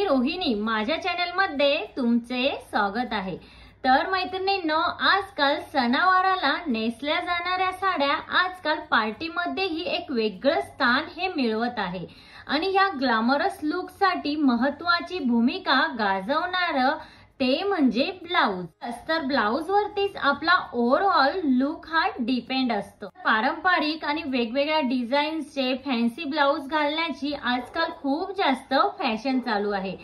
मी रोहिणी, माझ्या चॅनल मध्ये तुमचे स्वागत आहे। तर मैत्रिणींनो, आजकाल सणावाराला नेसल्या जाणाऱ्या साड्या आजकाल पार्टीमध्ये ही एक वेगळं स्थान हे मिळवत आहे आणि या ग्लॅमरस लुक साठी महत्त्वाची भूमिका गाजवणारं ते म्हणजे ब्लाउज। तर ब्लाउज वरतीच आपला ओव्हरऑल लुक हा डिपेंड असतो। पारंपरिक आणि वेगवेगळ्या डिझाईन्सचे फॅन्सी ब्लाउज घालण्याची आजकाल खूप जास्त फॅशन चालू आहे।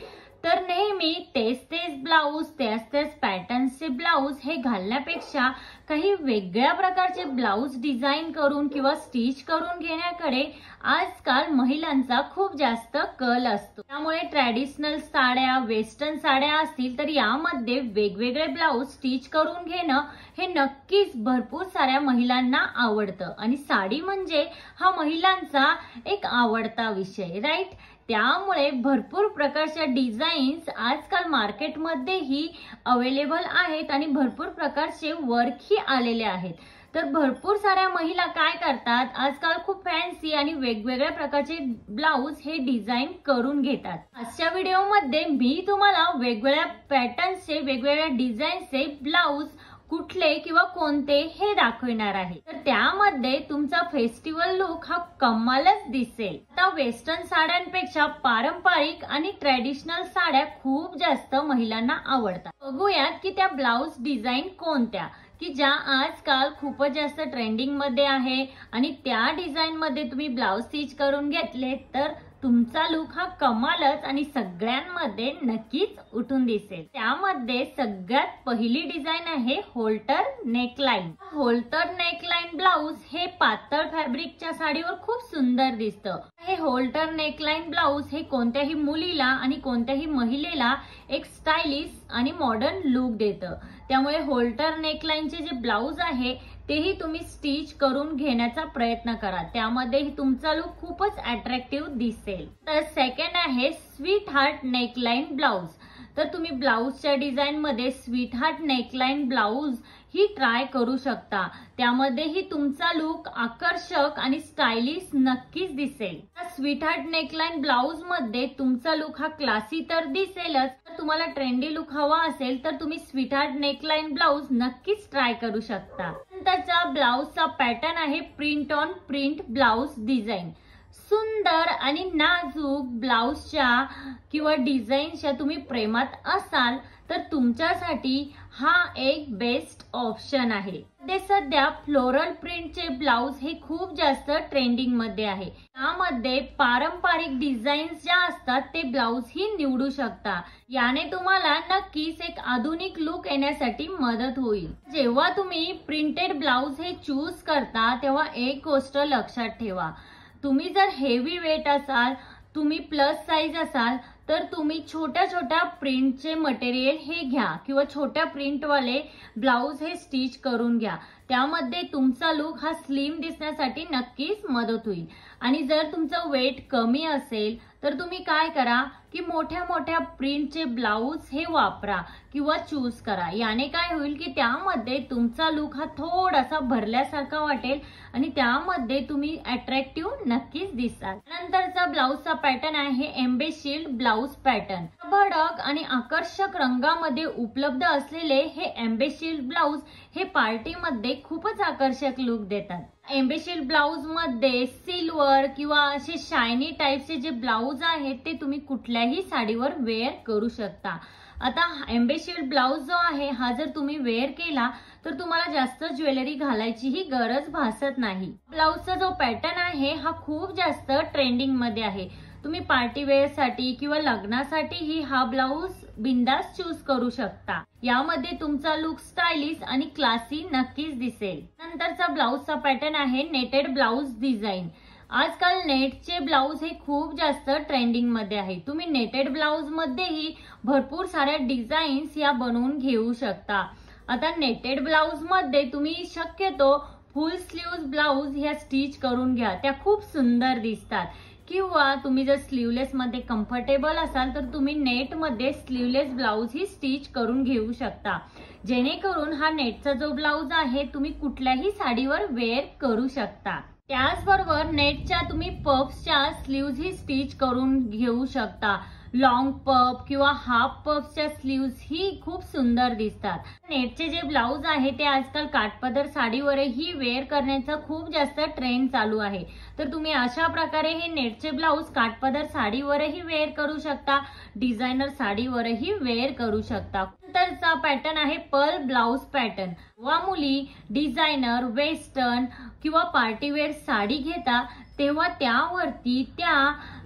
तर नेहमी तेच ब्लाउज, तेच पॅटर्न्सचे ब्लाउज हे घालण्यापेक्षा काही वेगळ्या प्रकारचे ब्लाउज डिझाइन करून किंवा स्टिच करून घेण्याकडे आजकाल महिलांचा खूप जास्त कल असतो। त्यामुळे ट्रॅडिशनल साड्या, वेस्टर्न साड्या असतील तर यामध्ये वेगवेगळे ब्लाउज स्टिच करून घेणं हे नक्कीच भरपूर साऱ्या महिलांना आवडतं आणि साडी म्हणजे हा महिलांचा एक आवडता विषय, राईट। त्यामुळे भरपूर प्रकारच्या डिझाईन्स आजकाल मार्केटमध्येही अवेलेबल आहेत आणि भरपूर प्रकारचे वर्कही आलेले आहेत। तर भरपूर साऱ्या महिला काय करतात, आजकाल खूप फॅन्सी आणि वेगवेगळ्या प्रकारचे ब्लाउज हे डिझाइन करून घेतात। आजच्या व्हिडिओमध्ये मी तुम्हाला वेगवेगळ्या पॅटर्न्सचे, वेगवेगळ्या डिझाईन्सचे ब्लाउज कुठले किंवा कोणते हे दाखवणार आहे। तर त्यामध्ये तुमचा फेस्टिवल लुक हा कमालच दिसेल। आता वेस्टर्न साड्यांपेक्षा पारंपरिक आणि ट्रॅडिशनल साड्या खूप जास्त महिलांना आवडतात। बघूयात की त्या ब्लाउज डिझाईन कोणत्या की ज्या आजकाल खूपच जास्त ट्रेंडिंग मध्ये आहे आणि त्या डिझाईन मध्ये तुम्ही ब्लाउज स्टिच करून घेतले तर तुमचा लुक हा कमालच आणि सगळ्यांमध्ये नक्कीच उठून दिसेल। त्यामध्ये सगळ्यात पहिली डिझाईन आहे Holter neckline. Holter neckline blouse हे पातळ फॅब्रिकच्या साडीवर खूप सुंदर दिसतं। हे होल्टर नेकलाइन ब्लाउज हे कोणत्याही मुलीला आणि कोणत्याही महिलेला एक स्टायलिश आणि मॉडर्न लुक देतं। त्यामुळे होल्टर नेकलाइनचे जे ब्लाउज आहे तेही तुम्ही स्टिच करून घेण्याचा प्रयत्न करा, त्यामध्ये तुमचा लुक खूपच अट्रॅक्टिव्ह दिसेल। तर सेकंड आहे स्वीट हार्ट नेकलाइन ब्लाउज। तर तुम्ही ब्लाउजच्या डिझाईन मध्ये स्वीट हार्ट नेकलाइन ब्लाउज ही ट्राय करू शकता, त्यामध्येही तुमचा लुक आकर्षक आणि स्टायलिश नक्कीच दिसेल। स्वीट हार्ट नेकलाइन ब्लाउज मध्ये तुमचा लुक हा क्लासी तर दिसेलच, तर तुम्हाला ट्रेंडी लुक हवा असेल तर तुम्ही स्वीट हार्ट नेकलाइन ब्लाउज नक्कीच ट्राय करू शकता। नंतरचा ब्लाउजचा पॅटर्न आहे print on print blouse design. सुंदर आणि नाजूक ब्लाउजच्या किंवा डिझाईनच्या तुम्ही प्रेमात असाल तर तुमच्यासाठी हा एक बेस्ट ऑप्शन आहे। ते सध्या फ्लोरल प्रिंटचे ब्लाउज हे खूप जास्त ट्रेंडिंग मध्ये आहे। त्यामध्ये पारंपरिक डिझाईन्स ज्या असतात ते ब्लाउज ही निवडू शकता। याने तुम्हाला नक्कीच एक आधुनिक लुक येण्यासाठी मदत होईल। जेव्हा तुम्ही प्रिंटेड ब्लाउज हे चूज करता तेव्हा एक गोष्ट लक्षात ठेवा, तुम्ही जर हेवी वेट असाल, तुम्ही प्लस साइज असाल तर तुम्ही छोट्या प्रिंटचे मटेरियल हे घ्या किंवा छोट्या प्रिंटवाले ब्लाउज हे स्टिच करून घ्या, त्यामध्ये तुमचा लुक हा स्लिम दिसण्यासाठी नक्कीच मदत होईल। आणि जर तुमचं वेट कमी असेल तर तुम्ही काय करा की मोठ्या प्रिंटचे ब्लाउज हे वापरा किंवा चूज करा। याने काय होईल की त्यामध्ये तुमचा लुक हा थोडासा भरल्यासारखा वाटेल आणि त्यामध्ये तुम्ही अट्रॅक्टिव्ह नक्कीच दिसाल। नंतरचा ब्लाउजचा पॅटर्न आहे एम्बेसिड ब्लाउज पॅटर्न। भडक आणि आकर्षक रंगामध्ये उपलब्ध असलेले हे एम्बेसिड ब्लाउज हे पार्टीमध्ये खूपच आकर्षक लुक देतात। एम्बेसिड ब्लाउज मध्ये सिल्वर किंवा असे शायनी टाइपचे जे ब्लाउज आहेत ते तुम्ही कुठल्याही साडीवर वेअर करू शकता। आता एम्बेसिड ब्लाउज जो आहे हा जर तुम्ही वेअर केला तर तुम्हाला जास्त ज्वेलरी घालायचीही गरज भासत नाही। ब्लाउजचा जो पॅटर्न आहे हा खूप जास्त ट्रेंडिंग मध्ये आहे। तुम्ही पार्टी वेअर साठी किंवा लग्नासाठीही हा ब्लाउज बिंदास चूज करू शकता। यामध्ये तुमचा लुक स्टायलिश आणि क्लासी नक्कीच दिसेल। नंतरचा ब्लाउजचा पॅटर्न आहे नेटेड ब्लाउज डिझाईन। आजकाल नेटचे ब्लाउज हे खूप जास्त ट्रेंडिंग मध्ये आहे। तुम्ही नेटेड ब्लाउज मध्येही भरपूर साऱ्या डिझाईन्स या बनवून घेऊ शकता। आता नेटेड ब्लाउज मध्ये तुम्ही शक्यतो फुल स्लीव्ह ब्लाउज ह्या स्टिच करून घ्या, त्या खूप सुंदर दिसतात। किंवा तुम्ही जर स्लीवलेस मध्ये कम्फर्टेबल असाल तर तुम्ही नेट मध्ये स्लीवलेस ब्लाउज ही स्टिच करून घेऊ शकता, जेणेकरून हा नेटचा जो ब्लाउज आहे तुम्ही कुठल्याही साडीवर वेअर करू शकता। त्याचबरोबर नेटच्या तुम्ही पफ्सच्या स्लीव्ज ही स्टिच करून घेऊ शकता। लॉंग पफ किंवा हाफ पफच्या स्लीव्स ही खूप सुंदर दिसतात. नेटचे जे ब्लाउज आहे ते आजकाल काठपदर साडीवरही वेअर करण्याचा खूप जास्त ट्रेंड चालू आहे. तर तुम्ही अशा प्रकारे हे नेटचे ब्लाउज काठपदर साडीवरही वेअर करू शकता, डिझायनर साडीवरही वेअर करू शकता. नंतरचा पॅटर्न आहे पर्ल ब्लाउज पॅटर्न. वा मुली डिझायनर, वेस्टर्न किंवा पार्टीवेअर साडी घेता तेव्हा त्यावरती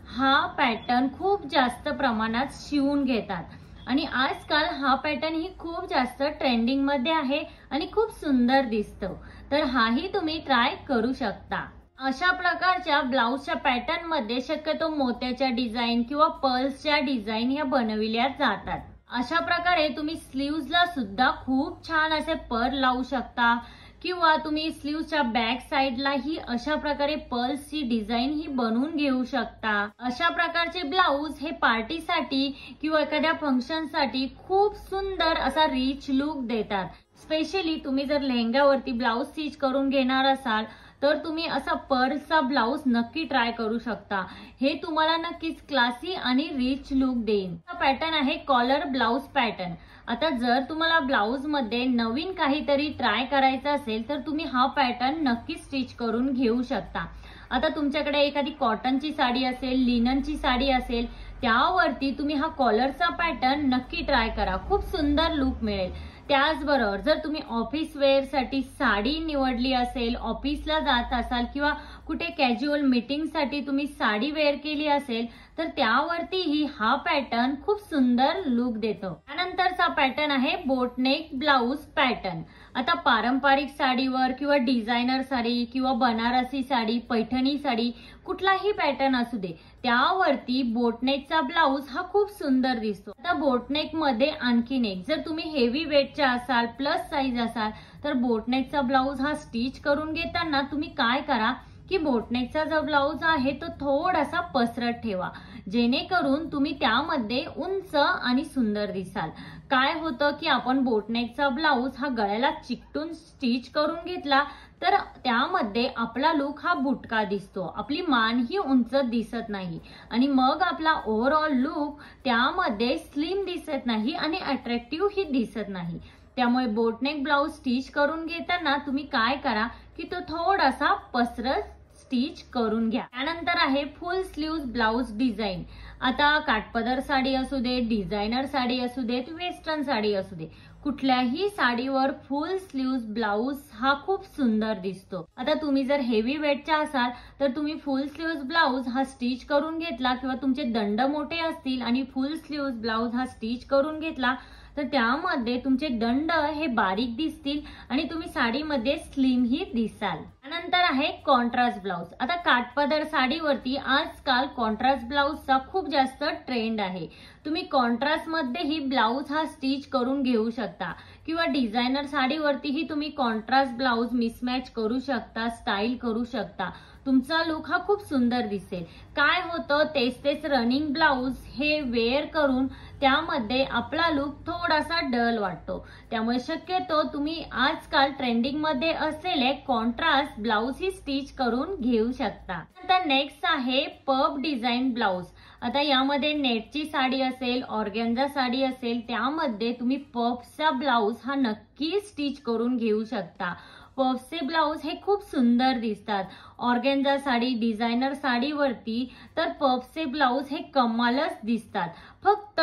हा पॅटर्न खूप जास्त प्रमाणात शिवून घेतात आणि आजकाल हा पॅटर्न ही खूप जास्त ट्रेंडिंग मध्ये आहे आणि खूप सुंदर दिसतो. तर हाही तुम्ही ट्राय करू शकता. अशा प्रकारच्या ब्लाउजच्या पॅटर्न मध्ये शक्यतो मोत्याच्या डिझाईन किंवा पर्ल्सच्या डिझाईन ह्या बनविल्या जातात. अशा प्रकारे तुम्ही स्लीव्हजला सुद्धा खूप छान असे पर्ल लावू शकता किंवा तुम्ही स्लीव्हच्या बॅक साइडला ही अशा प्रकारे पर्ल्सची डिझाईन ही बनवून घेऊ शकता. अशा प्रकारचे ब्लाउज हे पार्टीसाठी किंवा एखाद्या फंक्शनसाठी खूप सुंदर असा रिच लुक देतात. स्पेशली तुम्ही जर लेहंग्यावरती ब्लाउज स्टिच करून घेणार असाल तर तुम्ही असा पर्लचा ब्लाउज नक्की ट्राय करू शकता. हे तुम्हाला नक्कीच क्लासी आणि रिच लुक देईल. हा पॅटर्न आहे कॉलर ब्लाउज पॅटर्न. आता जर तुम्हाला ब्लाउज मध्ये नवीन काहीतरी ट्राय करायचं असेल तर तुम्ही हा पॅटर्न नक्की स्टिच करून घेऊ शकता. आता तुमच्याकडे एखादी कॉटनची साडी असेल, लिननची साडी असेल, त्यावरती तुम्ही हा कॉलरचा पॅटर्न नक्की ट्राय करा, खूप सुंदर लुक मिळेल. त्याचबरोबर जर तुम्ही ऑफिस वेअर साठी साडी निवडली असेल, ऑफिसला जात असाल किंवा कुठे कॅज्युअल मीटिंग साठी तुम्ही साडी वेअर केली असेल तर त्यावरतीही हा पॅटर्न खूप सुंदर लुक देतो. त्यानंतरचा पॅटर्न आहे बोटनेक ब्लाउज पॅटर्न. आता पारंपरिक साडीवर किंवा डिझायनर साडी किंवा बनारसी साडी, पैठणी साडी, कुठलाही पॅटर्न असू दे, त्यावरती बोटनेकचा ब्लाउज हा खूप सुंदर दिसतो. आता बोटनेक मध्ये आणखीन एक, जर तुम्ही हेवी वेटच्या असाल, प्लस साईज असाल तर बोटनेकचा ब्लाउज हा स्टिच करून घेताना तुम्ही काय करा की बोटनेकचा जो ब्लाउज आहे तो थोडासा पसरट ठेवा, जेणेकरून तुम्ही त्यामध्ये उंच आणि सुंदर दिसाल. काय होतं की आपण बोटनेकचा ब्लाउज हा गळ्याला चिकटून स्टिच करून घेतला तर त्यामध्ये आपला लुक हा बुटका दिसतो, आपली मान ही उंच दिसत नाही आणि मग आपला ओव्हरऑल लुक त्यामध्ये स्लिम दिसत नाही आणि अट्रॅक्टिव्ह ही दिसत नाही. त्यामुळे बोटनेक ब्लाउज स्टिच करून घेताना तुम्ही काय करा की तो थोडासा पसरट स्टिच करून घ्या. त्यानंतर आहे फुल स्लीव्ह ब्लाउज डिझाईन. आता काठपदर साडी असू दे, डिझायनर साडी असू देत, वेस्टर्न साडी असू दे, कुठल्याही साडीवर फुल स्लीव्ह ब्लाउज हा खूप सुंदर दिसतो. आता तुम्ही जर हेवी वेटच्या असाल तर तुम्ही फुल स्लीव्ह ब्लाउज हा स्टिच करून घेतला किंवा तुमचे दंड मोठे असतील आणि फुल स्लीव्ह ब्लाउज हा स्टिच करून घेतला तर त्यामध्ये तुमचे दंड हे बारीक दिसतील आणि तुम्ही साडीमध्ये स्लिम ही दिसाल. त्यानंतर आहे कॉन्ट्रास्ट ब्लाउज. आता काठपदर साडीवरती आजकाल कॉन्ट्रास्ट ब्लाउजचा खूप जास्त ट्रेंड आहे. तुम्ही कॉन्ट्रास्ट मध्येही ब्लाउज हा स्टिच करून घेऊ शकता किंवा डिझायनर साडीवरतीही तुम्ही कॉन्ट्रास्ट ब्लाउज मिसमॅच करू शकता, स्टाईल करू शकता. तुमचा लुक हा खूप सुंदर दिसेल. काय होतं, तेच रनिंग ब्लाउज हे वेअर करून त्यामध्ये आपला लुक थोडासा डल वाटतो. त्यामुळे शक्यतो तुम्ही आजकाल ट्रेंडिंग मध्ये असलेले कॉन्ट्रास्ट ब्लाउज ही स्टिच करून घेऊ शकता. नंतर नेक्स्ट आहे पफ डिझाईन ब्लाउज. आता यामध्ये नेटची साडी असेल, ऑर्गेन्झा साडी असेल, त्यामध्ये तुम्ही पफचा ब्लाउज हा नक्की स्टिच करून घेऊ शकता. पफचे ब्लाउज हे खूप सुंदर दिसतात. ऑर्गेन्झा साडी, डिझायनर साडीवरती तर पफचे ब्लाउज हे कमालच दिसतात. फक्त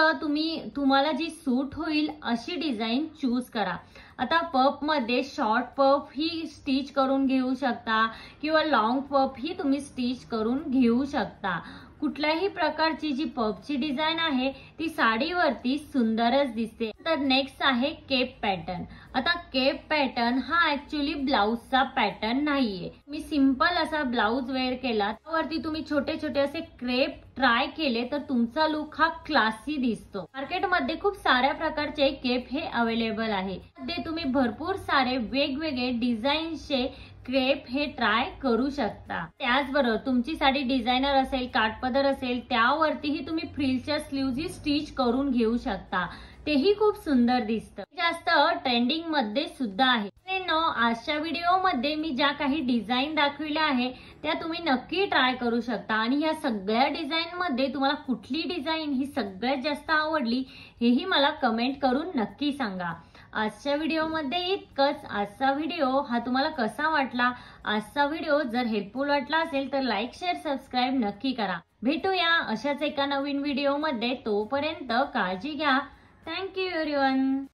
तुम्हाला जी सूट होईल अशी डिझाईन चूज करा. आता पफ मध्ये शॉर्ट पफ ही स्टिच करून घेऊ शकता किंवा लॉंग पफ ही तुम्ही स्टिच करून घेऊ शकता. कुठल्याही प्रकारची जी पफची डिझाईन आहे ती साडीवरती सुंदरच दिसते. तर नेक्स्ट आहे केप पॅटर्न. आता केप पॅटर्न हा ऍक्च्युअली ब्लाउजचा पॅटर्न नाहीये. मी सिंपल असा ब्लाउज वेअर केला, त्यावरती तुम्ही छोटे छोटे असे क्रेप ट्राय केले तर तुमचा लुक हा क्लासी दिसतो. मार्केटमध्ये खूप साऱ्या प्रकारचे केप हे अवेलेबल आहे. ते तुम्ही भरपूर सारे वेगवेगळे डिझाईनचे क्रेप हे ट्राय करू शकता. त्याचबरोबर तुमची साडी डिझायनर असेल, काठपदर असेल, त्यावरतीही तुम्ही फ्रिलच्या स्लीव्हज ही स्टिच करून घेऊ शकता. तेही खूप सुंदर दिसतं. जास्त ट्रेंडिंग मध्ये सुद्धा आहे. मित्रांनो, आजच्या व्हिडिओमध्ये मी ज्या काही डिझाईन दाखविल्या आहे त्या तुम्ही नक्की ट्राय करू शकता आणि या सगळ्या डिझाईन मध्ये तुम्हाला कुठली डिझाईन ही सगळ्यात जास्त आवडली हेही मला कमेंट करून नक्की सांगा. आजच्या व्हिडिओमध्ये इतकंच. आजचा व्हिडिओ हा तुम्हाला कसा वाटला? आजचा व्हिडिओ जर हेल्पफुल वाटला असेल तर लाईक, शेअर, सबस्क्राईब नक्की करा. भेटूया अशाच एका नवीन व्हिडिओमध्ये. तोपर्यंत काळजी घ्या. Thank you everyone.